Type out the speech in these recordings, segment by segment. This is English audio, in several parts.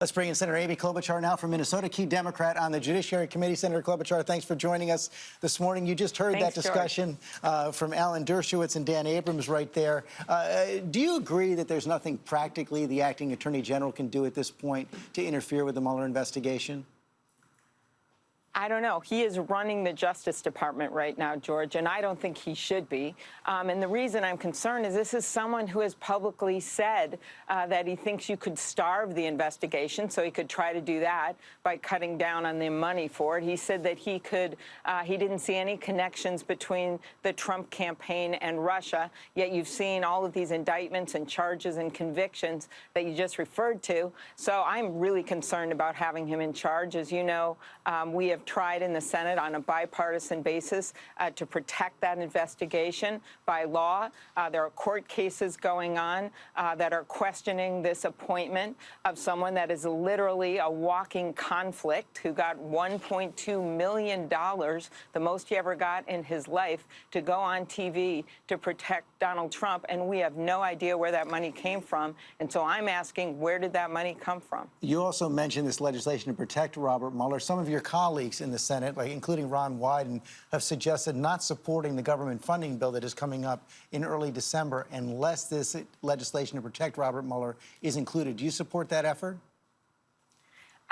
Let's bring in Senator Amy Klobuchar now from Minnesota, key Democrat on the Judiciary Committee. Senator Klobuchar, thanks for joining us this morning. You just heard that discussion from Alan Dershowitz and Dan Abrams right there. Do you agree that there's nothing practically the acting attorney general can do at this point to interfere with the Mueller investigation? I don't know. He is running the Justice Department right now, George, and I don't think he should be. And the reason I'm concerned is this is someone who has publicly said that he thinks you could starve the investigation, so he could try to do that by cutting down on the money for it. He said that he didn't see any connections between the Trump campaign and Russia, yet you've seen all of these indictments and charges and convictions that you just referred to. So I'm really concerned about having him in charge. As you know, we have tried in the Senate on a bipartisan basis to protect that investigation by law. There are court cases going on that are questioning this appointment of someone that is literally a walking conflict, who got $1.2 million, the most he ever got in his life, to go on TV to protect Donald Trump, and we have no idea where that money came from. And so I'm asking, where did that money come from? You also mentioned this legislation to protect Robert Mueller. Some of your colleagues in the Senate, including Ron Wyden, have suggested not supporting the government funding bill that is coming up in early December unless this legislation to protect Robert Mueller is included. Do you support that effort?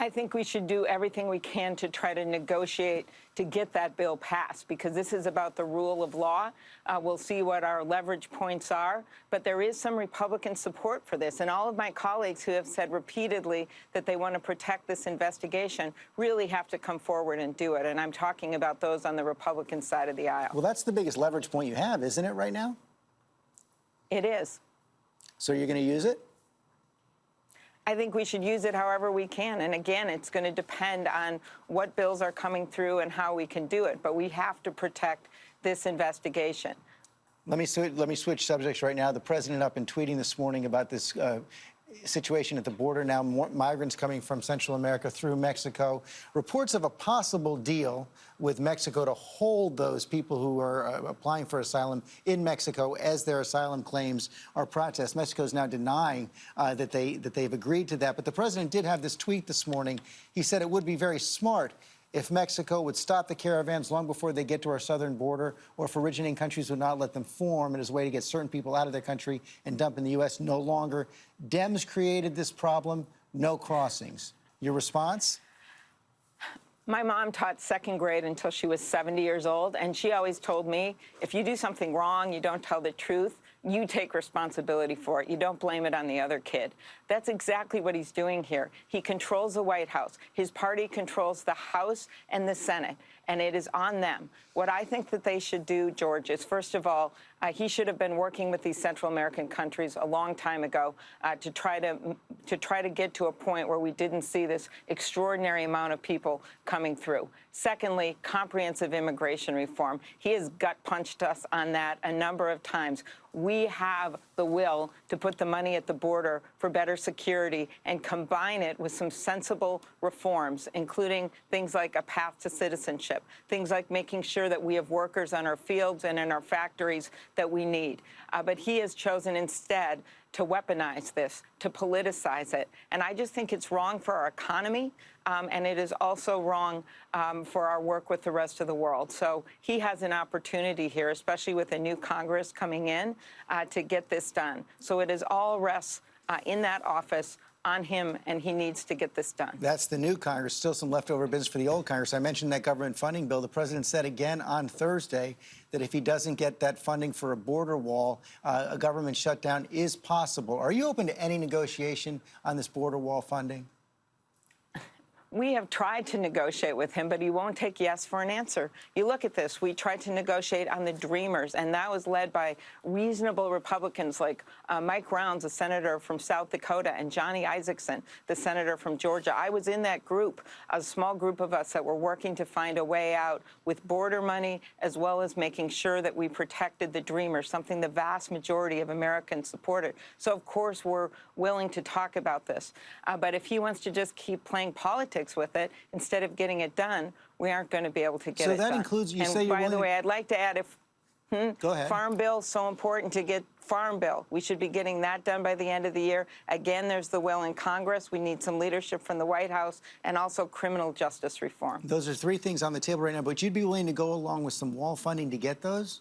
I think we should do everything we can to try to negotiate to get that bill passed, because this is about the rule of law. We'll see what our leverage points are, but there is some Republican support for this. And all of my colleagues who have said repeatedly that they want to protect this investigation really have to come forward and do it. And I'm talking about those on the Republican side of the aisle. Well, that's the biggest leverage point you have, isn't it, right now? It is. So you're going to use it? I think we should use it however we can. And again, it's going to depend on what bills are coming through and how we can do it. But we have to protect this investigation. Let me switch subjects right now. The president up and tweeting this morning about this situation at the border. Now, more migrants coming from Central America through Mexico. Reports of a possible deal with Mexico to hold those people who are applying for asylum in Mexico as their asylum claims are processed. Mexico is now denying that they've agreed to that. But the president did have this tweet this morning. He said it would be very smart if Mexico would stop the caravans long before they get to our southern border, or if originating countries would not let them form as a way to get certain people out of their country and dump in the U.S. no longer. Dems created this problem, no crossings. Your response? My mom taught second grade until she was 70 years old, and she always told me, if you do something wrong, you don't tell the truth, you take responsibility for it. You don't blame it on the other kid. That's exactly what he's doing here. He controls the White House. His party controls the House and the Senate, and it is on them. What I think that they should do, George, is, first of all, he should have been working with these Central American countries a long time ago to try to get to a point where we didn't see this extraordinary amount of people coming through. Secondly, comprehensive immigration reform. He has gut-punched us on that a number of times. We have the will to put the money at the border for better security and combine it with some sensible reforms, including things like a path to citizenship, things like making sure that we have workers on our fields and in our factories that we need. But he has chosen instead to weaponize this, to politicize it. And I just think it's wrong for our economy, and it is also wrong for our work with the rest of the world. So he has an opportunity here, especially with a new Congress coming in, to get this done. So it is all rests in that office on him, and he needs to get this done. That's the new Congress. Still some leftover business for the old Congress. I mentioned that government funding bill. The president said again on Thursday that if he doesn't get that funding for a border wall, a government shutdown is possible. Are you open to any negotiation on this border wall funding? We have tried to negotiate with him, but he won't take yes for an answer. You look at this. We tried to negotiate on the Dreamers, and that was led by reasonable Republicans like Mike Rounds, a senator from South Dakota, and Johnny Isakson, the senator from Georgia. I was in that group, a small group of us that were working to find a way out with border money, as well as making sure that we protected the Dreamers, something the vast majority of Americans supported. So, of course, we're willing to talk about this. But if he wants to just keep playing politics with it instead of getting it done, we aren't going to be able to get it done. So that includes, you say you're willing... By the way, I'd like to add, Go ahead. Farm bill, so important to get farm bill. We should be getting that done by the end of the year. Again, there's the will in Congress. We need some leadership from the White House, and also criminal justice reform. Those are three things on the table right now, but you'd be willing to go along with some wall funding to get those?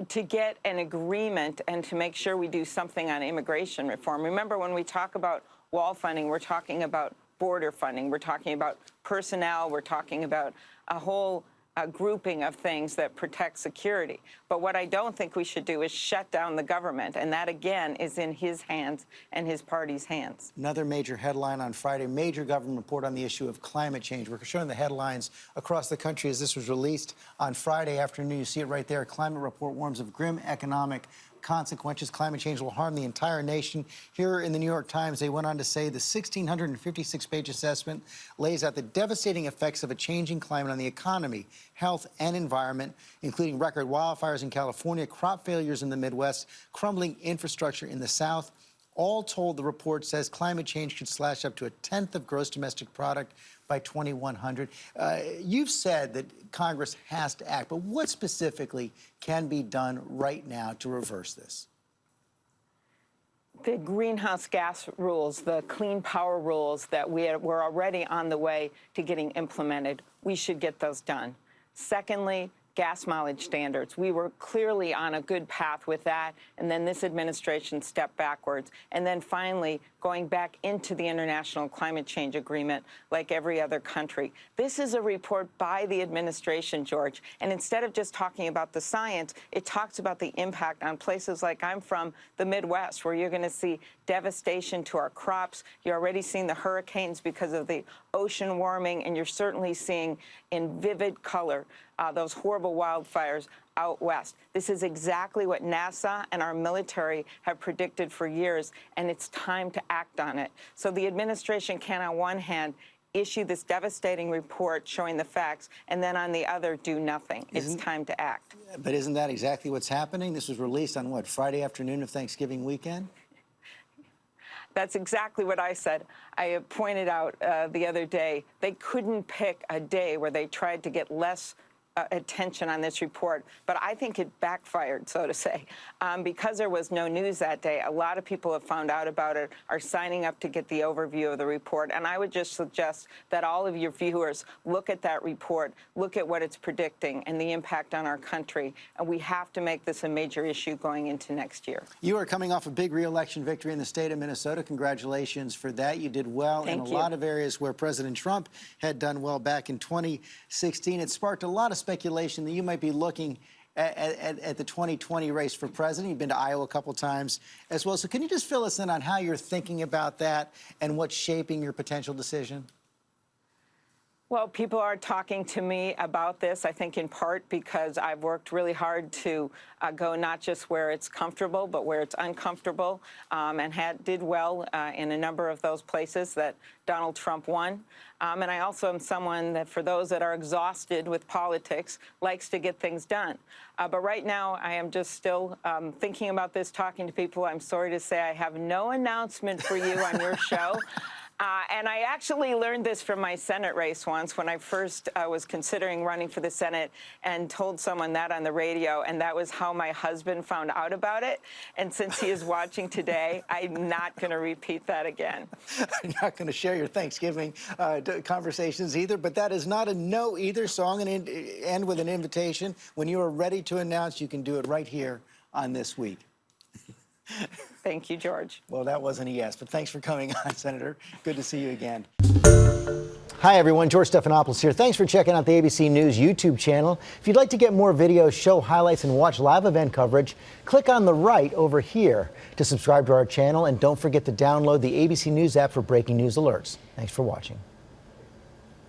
To get an agreement and to make sure we do something on immigration reform. Remember, when we talk about wall funding, we're talking about border funding. We're talking about personnel. We're talking about a whole grouping of things that protect security. But what I don't think we should do is shut down the government. And that, again, is in his hands and his party's hands. Another major headline on Friday, major government report on the issue of climate change. We're showing the headlines across the country as this was released on Friday afternoon. You see it right there. Climate report warns of grim economic consequences. Climate change will harm the entire nation. Here in the New York Times, they went on to say the 1,656-page assessment lays out the devastating effects of a changing climate on the economy, health, and environment, including record wildfires in California, crop failures in the Midwest, crumbling infrastructure in the South. All told, the report says climate change could slash up to 1/10 of gross domestic product by 2100. You've said that Congress has to act, but what specifically can be done right now to reverse this? The greenhouse gas rules, the clean power rules that we're already on the way to getting implemented, we should get those done. Secondly, gas mileage standards. We were clearly on a good path with that, and then this administration stepped backwards. And then finally, going back into the International Climate Change Agreement like every other country. This is a report by the administration, George, and instead of just talking about the science, it talks about the impact on places like I'm from, the Midwest, where you're going to see devastation to our crops. You're already seeing the hurricanes because of the ocean warming, and you're certainly seeing in vivid color those horrible wildfires out west. This is exactly what NASA and our military have predicted for years, and it's time to act on it. So the administration can, on one hand, issue this devastating report showing the facts, and then on the other, do nothing. It's time to act. But isn't that exactly what's happening? This was released on, what, Friday afternoon of Thanksgiving weekend? That's exactly what I said. I pointed out the other day, they couldn't pick a day where they tried to get less attention on this report, but I think it backfired, so to say, because there was no news that day. A lot of people have found out about it, are signing up to get the overview of the report, and I would just suggest that all of your viewers look at that report, look at what it's predicting and the impact on our country, and we have to make this a major issue going into next year. You are coming off a big re-election victory in the state of Minnesota. Congratulations for that. You did well in a lot of areas where President Trump had done well back in 2016. It sparked a lot of speculation that you might be looking at the 2020 race for president. You've been to Iowa a couple times as well. So can you just fill us in on how you're thinking about that and what's shaping your potential decision? Well, people are talking to me about this, I think in part because I've worked really hard to go not just where it's comfortable, but where it's uncomfortable, and did well in a number of those places that Donald Trump won. And I also am someone that, for those that are exhausted with politics, likes to get things done. But right now, I am just still thinking about this, talking to people. I'm sorry to say I have no announcement for you on your show. And I actually learned this from my Senate race once when I first was considering running for the Senate, and told someone that on the radio, and that was how my husband found out about it. And since he is watching today, I'm not going to repeat that again. I'm not going to share your Thanksgiving conversations either, but that is not a no either. So I'm going to end with an invitation. When you are ready to announce, you can do it right here on This Week. Thank you, George. Well, that wasn't a yes, but thanks for coming on, Senator. Good to see you again. Hi, everyone. George Stephanopoulos here. Thanks for checking out the ABC News YouTube channel. If you'd like to get more videos, show highlights, and watch live event coverage, click on the right over here to subscribe to our channel. And don't forget to download the ABC News app for breaking news alerts. Thanks for watching.